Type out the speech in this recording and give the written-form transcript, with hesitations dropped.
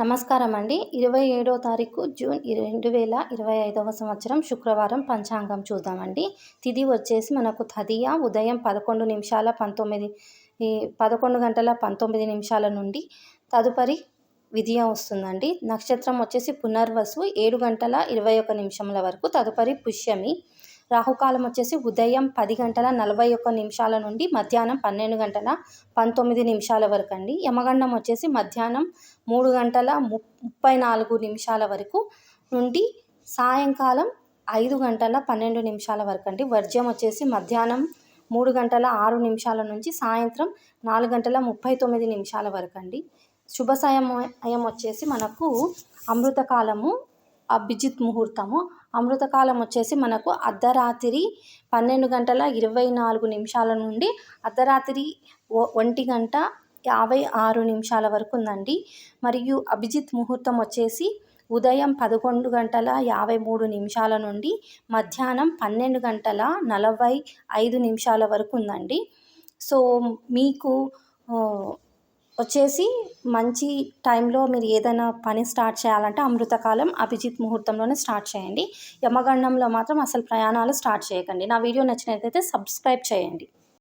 నమస్కారం అండి. 27వ తారీఖు జూన్ 2025వ సంవత్సరం శుక్రవారం పంచాంగం చూద్దామండి. తిథి వచ్చేసి మనకు తదియ ఉదయం 11 నిమిషాల 19 11 గంటల 19 నిమిషాల నుండి తదుపరి విధియ వస్తుందండి. నక్షత్రం వచ్చేసి పునర్వసు 7 గంటల 21 నిమిషముల వరకు, తదుపరి పుష్యమి. రాహుకాలం వచ్చేసి ఉదయం 10 గంటల 41 నిమిషాల నుండి మధ్యాహ్నం 12 గంటల 19 నిమిషాల వరకు అండి. యమగండం వచ్చేసి మధ్యాహ్నం 3 గంటల 34 నిమిషాల వరకు నుండి సాయంకాలం 5 గంటల 12 నిమిషాల వరకు అండి. వర్జ్యం వచ్చేసి మధ్యాహ్నం 3 గంటల 6 నిమిషాల నుంచి సాయంత్రం 4 గంటల 39 నిమిషాల వరకు అండి. శుభ సమయం వచ్చేసి మనకు అమృతకాలము, అభిజిత్ ముహూర్తము. అమృతకాలం వచ్చేసి మనకు అర్ధరాత్రి 12 గంటల 24 నిమిషాల నుండి అర్ధరాత్రి 1 గంట 56 నిమిషాల వరకు ఉందండి. మరియు అభిజిత్ ముహూర్తం వచ్చేసి ఉదయం 11 గంటల 53 నిమిషాల నుండి మధ్యాహ్నం 12 గంటల 45 నిమిషాల వరకు ఉందండి. సో మీకు వచ్చేసి మంచి టైంలో మీరు ఏదైనా పని స్టార్ట్ చేయాలంటే అమృతకాలం, అభిజిత్ ముహూర్తంలోనే స్టార్ట్ చేయండి. యమగండంలో మాత్రం అసలు ప్రయాణాలు స్టార్ట్ చేయకండి. నా వీడియో నచ్చినట్లయితే సబ్స్క్రైబ్ చేయండి.